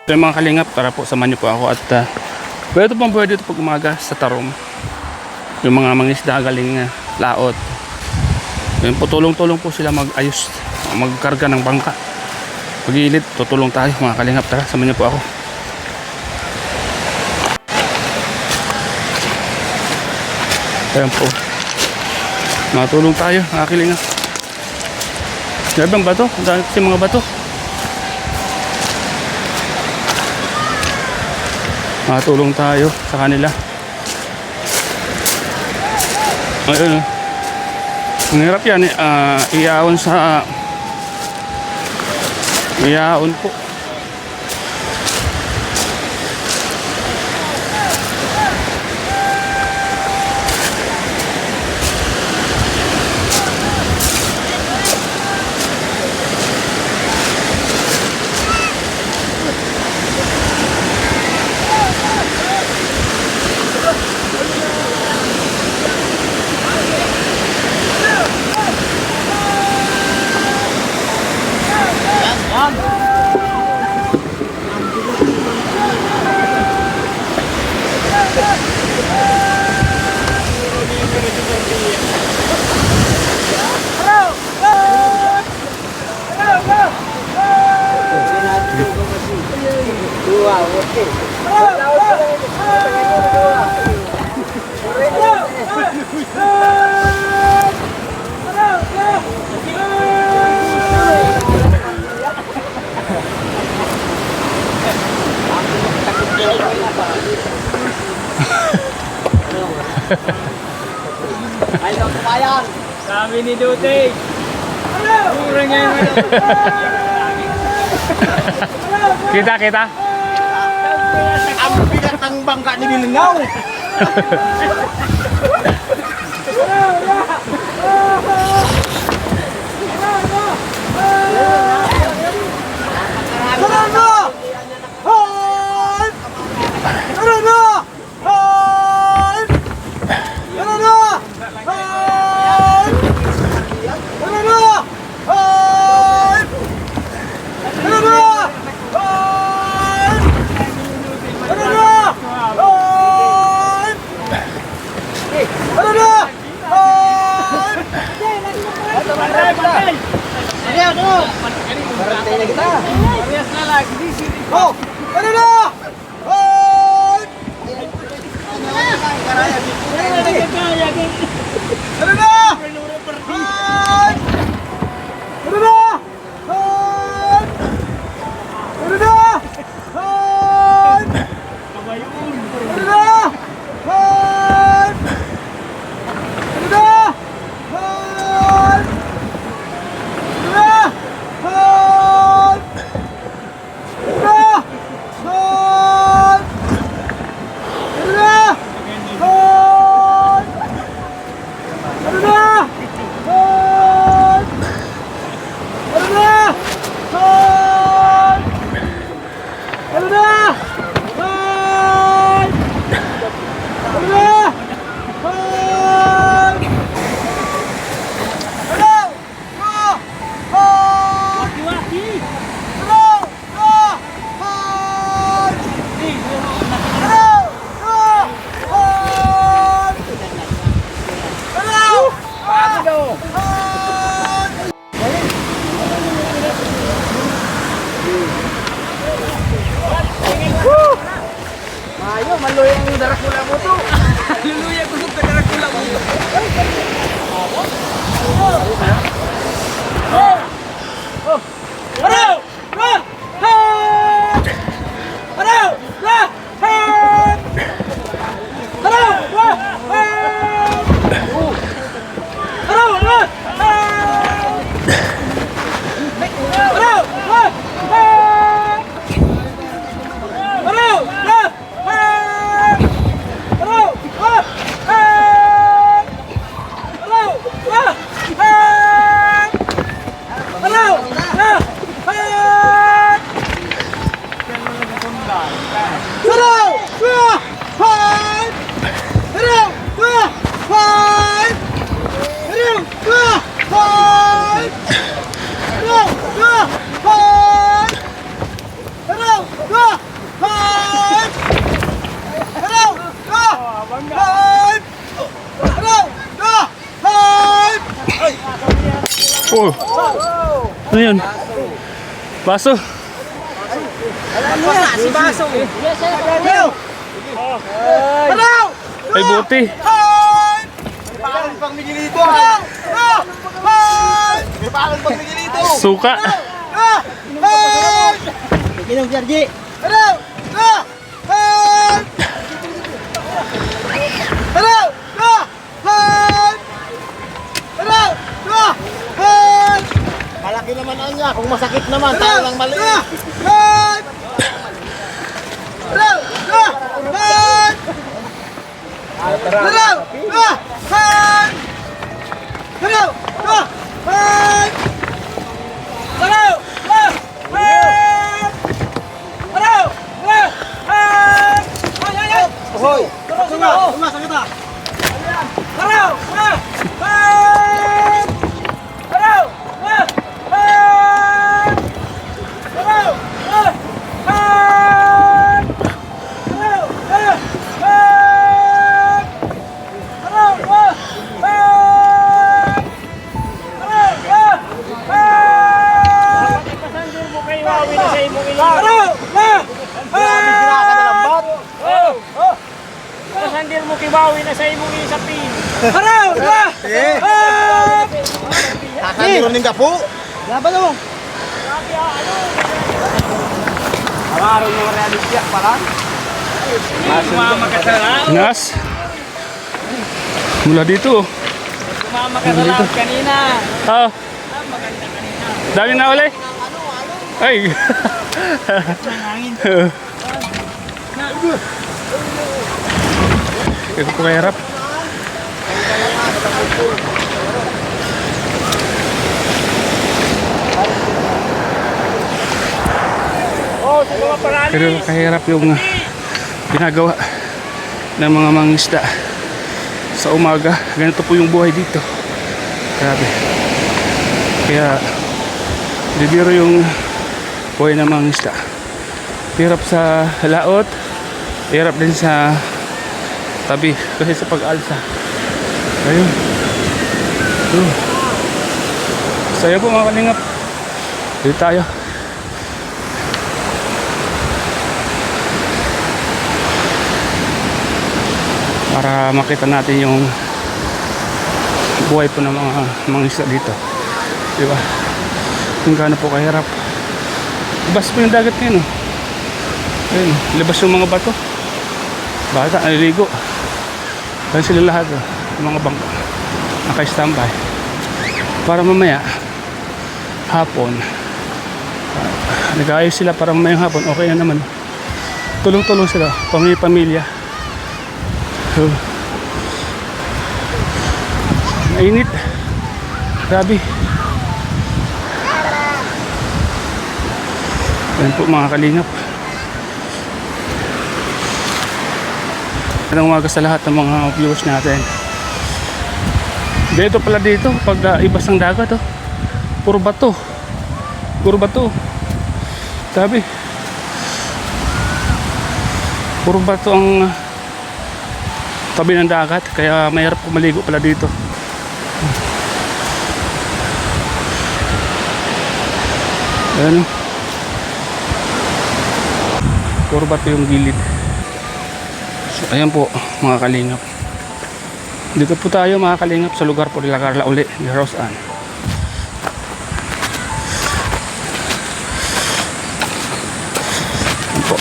Ito yung mga kalingap, tara po, samahan niyo po ako. At pwede pong pwede ito pag umaga sa Tarom. Yung mga mangisda galing laot. Yun po, tulong-tulong po sila mag-ayos, magkarga ng bangka. Pag-iilid, tutulong tayo mga kalingap. Tara, samahan niyo po ako. Ayan po, matulong tayo mga kalingap. Grabe ang bato, ang dami kasi mga bato. Matulong tayo sa kanila. Ayun, ang hirap yan eh. Iyaon sa iyaon po. Ay, no, kumayan! Kami ni Duterte! Mura nga yun! Kita, kita. Ang bigat ng bangka ni Bilingaw! Oh! Ano na? Hoy! Ano na? Hoy! Ano na? Hoy! Ano na? Hoy! Ano na? Hoy! Ano na? Hoy! Ano na? Ayo, maluya ang darakula mo to. Luluya ko sa darakula mo to. Oh. Ano yun? Baso? Si Baso. Hello! Ay, buti. Parang pang Miguelito. May parang pang Miguelito. Suka. Inom si RJ. Malaki naman ang niya. Kung masakit naman, tayo lang maliit. Hoy! Tumasang kita! Pasandir mo kibawi na sa imong isapin. Kakandiro ning gapo! Laban mo! Awaron mo realisya pala. Sumama ka sa laot. Nas. Mula dito. Sumama ka sa laot kanina. Ah. Dami na uli. Ay. Ito po kahirap. Oh, sa mga parali. Pero kahirap yung ginagawa ng mga mangisda sa umaga. Ganito po yung buhay dito. Grabe. Kaya bibiro yung buhay ng mangisda. Hirap sa laot, hirap din sa tabi kasi sa pag-alsa. Ayun. Saya po mga kalingap. Dito tayo. Para makita natin yung buhay po ng mga isla dito. Diba? Kung gaano po kahirap. Labas po yung dagat ngayon. Ayun, labas yung mga bato. Bata, naliligo. Ayun sila lahat. Yung mga bangka. Naka-standby. Para mamaya, hapon, nag-aayos sila para mamaya hapon. Okay na naman. Tulong-tulong sila. Pamilya. Mainit. Grabe. Yan po mga kalingap. Magandang umaga sa lahat ng mga viewers natin. Dito pala dito, pag ibas ng dagat, oh, puro bato. Puro bato. Sabi. Puro bato ang tabi ng dagat, kaya mahirap maligo pala dito. Ayan, puro bato yung gilid. So, ayan po mga kalingap. Dito po tayo mga kalingap sa lugar po nila Carla uli, ni Rose Ann. Ayan po.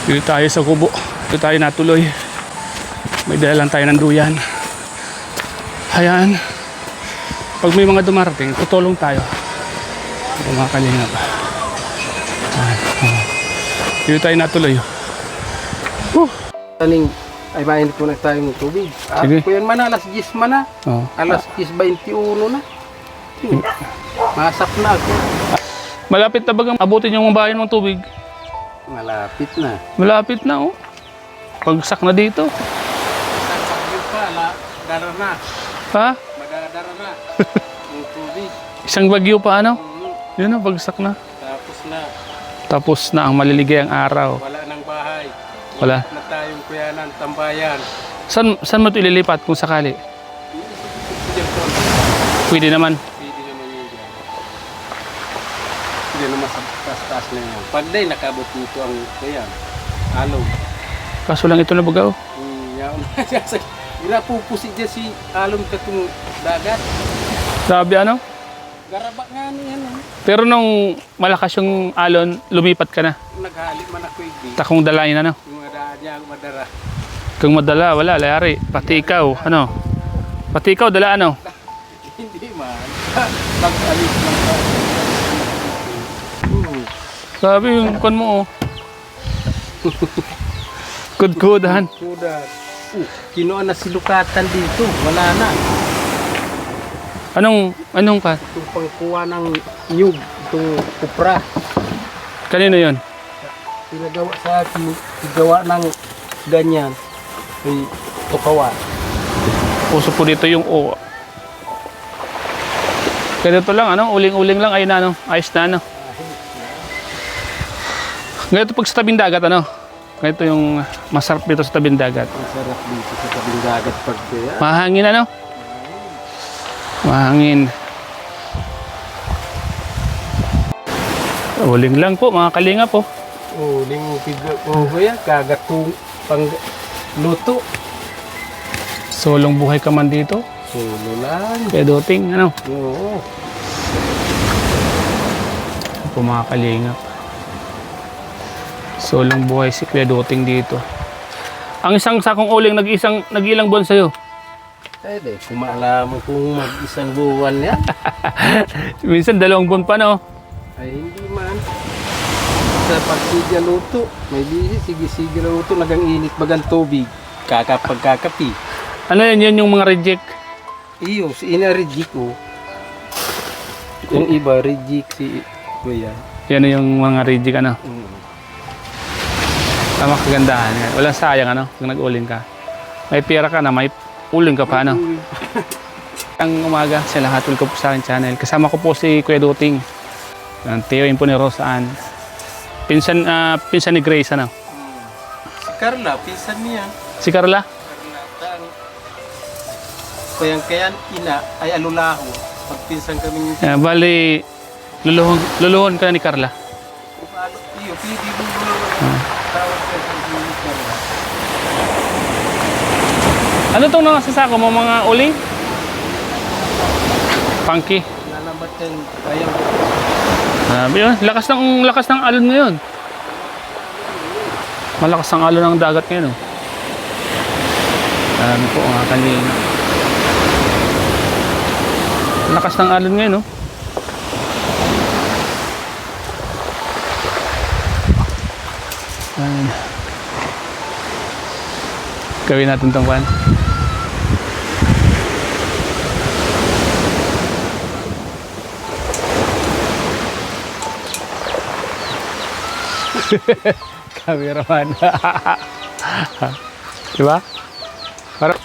Dito tayo sa kubo. Dito tayo natuloy. May dala lang tayo ng duyan. Ayan. Pag may mga dumarating, tutulong tayo. Ito mga kalingap. Dito tayo natuloy. Taning ay mainit po na tayo ng tubig. Sige. Kuyan man alas 10 man na. Oh. Alas 10:21 na. Masak na ako. Malapit na bagang abutin yung bayan ng tubig. Malapit na. Malapit na, oh. Pagsak na dito. Pagpagyo pa, dara na. Ha? Madadara na. Yung tubig. Isang bagyo pa, ano? Yun, oh, bagsak na. Tapos na. Tapos na ang maliligayang araw. Wala nang bahay. Wala. Na tayong kuyanan, tambayan. Saan mo ito ililipat kung sakali? Pwede naman. Pwede naman. Hindi naman sa taas-taas na yan. Pag day, nakabot dito ang kaya. Alog. Kaso lang ito na bagaw. Yaon. Ginapupusi dyan si alog katong dagat. Sabi ano? Garaba nga niyan. Pero nung malakas yung alon, lumipat ka na. Naghali man ako hindi. Takong dalayin ano. Yung madaan niya, madara. Kung madala, wala, layari. Pati ikaw, ano? Pati ikaw, dala ano? Hindi man. Pag-alis lang ka. Sabi yung kon mo, oh. Kudkudahan. Kuda. Kinuha na silukatan dito. Wala na. Anong ka? Itong pangkuha ng nyug. Itong kupra. Kanino yon? Pinagawa sa akin. Igawa ng ganyan. May tukawa. Puso po dito yung O. Ganito lang, ano? Uling-uling lang, ayun na, ano? Ayos na, ano? Ganito pag sa tabing dagat, ano? Ganito yung masarap dito sa tabing dagat. Ang sarap dito sa tabing dagat pag kaya. Mahangin, ano? Mahangin. Uling lang po, mga kalinga po. Uling piga. Kaya kagatong pang luto. Solong buhay ka man dito. Solo lang. Kaya doting, ano? Oo. Po mga kalingap. Solong buhay si Kuya Doting dito. Ang isang sakong uling nag-ilang buwan sa'yo. Eh, di, kung maalam mo kung mag-isang buwan yan. Minsan 2 buwan pa, no? Ay, hindi man. Sa pagsigya luto, may bisi, sige-sige luto, nagang init bagang tubig. Pagkakapi. Ano yun yung mga reject? Iyo, si ina reject ko. Yung iba, reject si Kuya. Yan yung mga reject, ano? Tama, kagandahan yan. Walang sayang, ano? Kung nag-uling ka. May pera ka na, may uling ka pa, ano? Ang umaga sa lahat, welcome po sa aking channel. Kasama ko po si Kuya Doting. Ang tiyoin po ni Rosaan. Pinsan ni Grace, ano? Si Carla, pinsan niya. Si Carla? Kayan ina ay alulaho. Pagpinsan kami Bali, luluhon ka na ni Carla. iyo, pwede mo tawag ka sa Carla. Ano itong nakasasako mo, mga uling? Punky. Nalamat yan, ayaw. Yun, lakas ng alon ngayon. Malakas ang alon ng dagat ngayon, oh. Ano po, mga kanina. Lakas ng alon ngayon, oh. Ayan. Gawin natin itong pan. Cameraman. Diba? Parang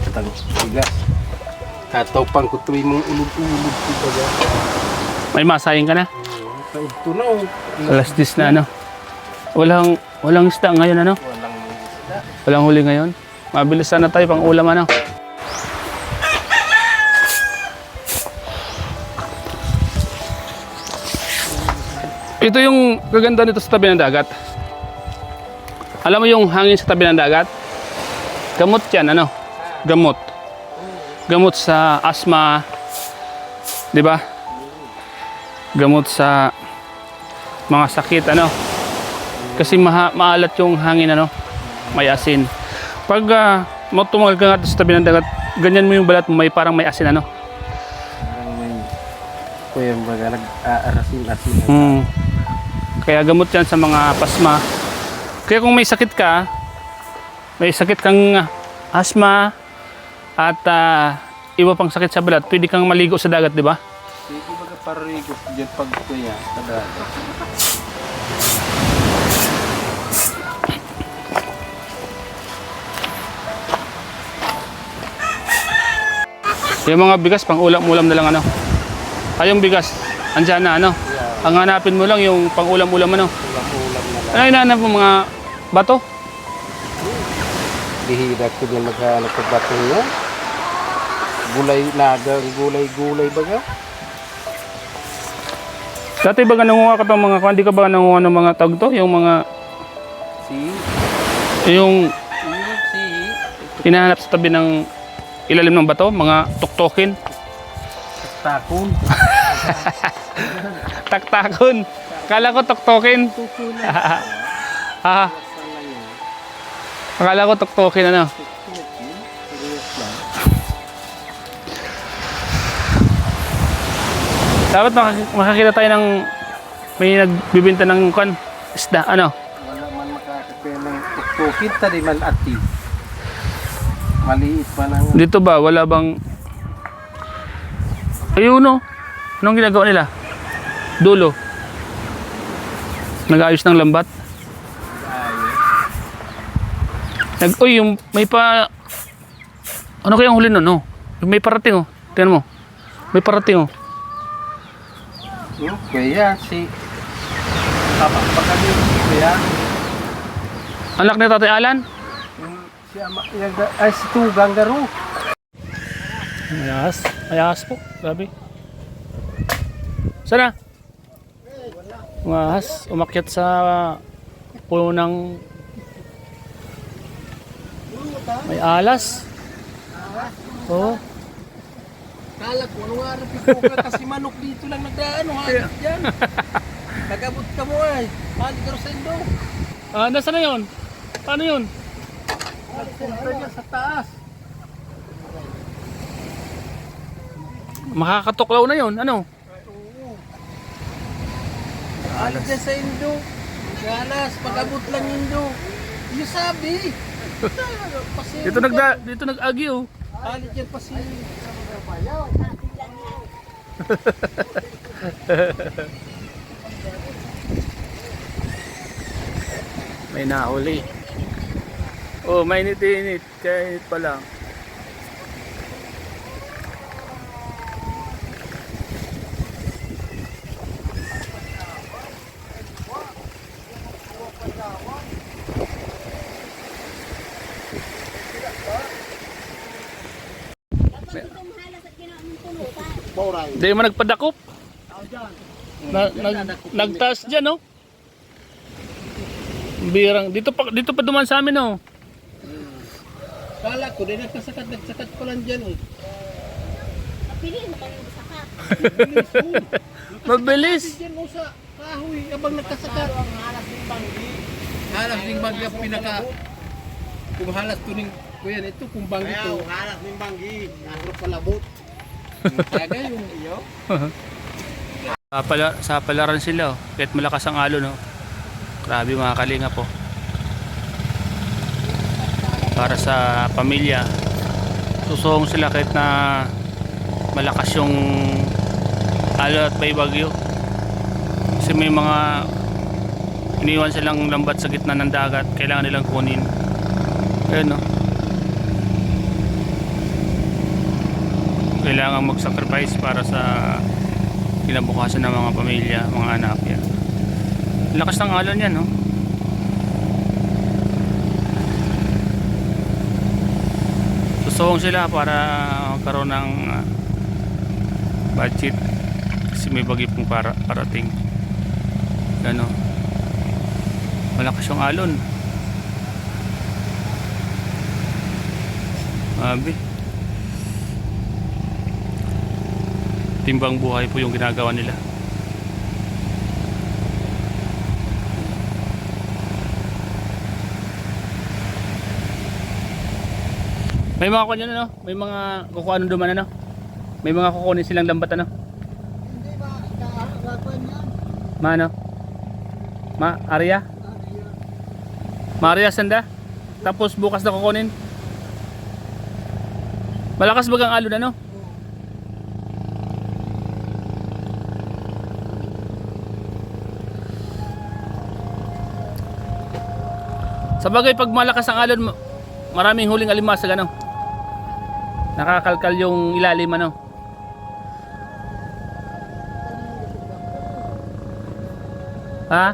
Katang bigas. Kataw pang kutuwi mong ulog-ulog ko baga. may masayang ka na. Ito na oh. Alas 10 na, ano. Walang isda ngayon, ano. Walang isda. Walang huli ngayon. Mabilis sana tayo pang ulam, ano. Ito yung kaganda nito sa tabi ng dagat. Alam mo yung hangin sa tabi ng dagat? Gamot yan, ano? Gamot. Gamot sa asthma. Di ba? Gamot sa mga sakit, ano? Kasi maalat yung hangin, ano? May asin. Pag tumagal ka nga sa tabi ng dagat, ganyan mo yung balat mo, may parang may asin, ano? Parang may kuya baga nag-aarasin-asin. Kaya gamot yan sa mga pasma. Kaya kung may sakit ka, may sakit kang asthma at iba pang sakit sa balat, pwede kang maligo sa dagat, di ba? Sige baga parigos dyan pag kuya. Kadada. Yung mga bigas, pang ulam-ulam na lang, ano? Ay, yung bigas, andyan na, ano? Ang hanapin mo lang yung pang ulam-ulam, ano? Ulam-ulam na lang. Ano hinahanap mo, mga bato? Dihira ko din maghanap ng bato niya. Gulay, nagang gulay-gulay baga. Dati ba nangunga ka ng mga, hindi ka ba nangunga ng mga tawag to? Yung mga, yung Si, hinahanap sa tabi ng ilalim ng bato, mga tuktokin, takon. taktakon. Akala ko tuktokin. Ah, akala ko tuktokin ano. Dapat makakita tayo ng may nagbibenta ng isda, ano? Wala man makakapaya ng tuktukin, tadi man ati. Maliit pa lang. Dito ba, wala bang... Ayun no. Anong ginagawa nila? Dulo. Nag-ayos ng lambat. Uy, yung may pa... Ano kayang huli nun, no? Yung may parating, oh. Tingnan mo. May parating, oh. Yung kuya, si... Kapagpakan yung kuya. Anak ni Tatay Alan? Yung si ama, ay si Tugang Garo. Ayas. Ayas po. Grabe. Sana? Ayas. Umakyat sa puno ng may alas. Oo. Kala ko, ano nga rin kasi manok dito lang nagdaan, halit dyan. Nagabot ka mo ay, halit ka rin sa indo. Ah, nasa na yun? Paano yun? Nagpunta niya sa taas. Makakatuklaw na yun. Ano? Halit dyan sa indo. Galas, pag-abot lang indo. Yung sabi. Dito nag-agi, oh. Halit dyan pa si... May nahuli. Oh, mainit-init. Kaya init pa lang. Hindi mo nagpadakop. Nagtaas dyan, no? Birang. Dito pa duman sa amin, no? Kala ko, di nagsakat ko lang dyan eh. Piliin mo kayong sakat. Mabilis. Dyan mo sa kahoy, abang nagkasakat. Halas ng banggi ang pinaka... Kung halas to ning... Kuya, ito kung banggi to. Halas ng banggi. Nagro palabot. Taga yung iyo. Sa palaran sila, oh. Kahit malakas ang alon, no? Grabe mga kalinga po. Para sa pamilya. Susong sila kahit na malakas yung alon at may bagyo. Kasi may mga iniwan silang lambat sa gitna ng dagat. Kailangan nilang kunin. Ayun, no? Kailangan mag-sacrifice para sa kinabukasan ng mga pamilya, mga anak yan. Lakas ng alon yan, no? Susong sila para magkaroon ng budget kasi may bagyo pong parating. Ano? Malakas yung alon. Abi. Timbang buhay po yung ginagawa nila. May mga kukunin, ano? May mga kukuhanon duman, ano? May mga kukunin silang lambat, ano? Hindi ba, kakakuan yan. Ano? Arya? Maria sanda? Tapos bukas na kukunin? Malakas bagang alon, ano? Sa bagay, pag malakas ang alon, maraming huling alimasag, ano? Nakakalkal yung ilalim, ano? Ha?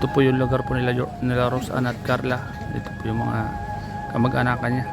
Ito po yung lugar po nila Rose Ann at Carla. Ito po yung mga kamag-anakan niya.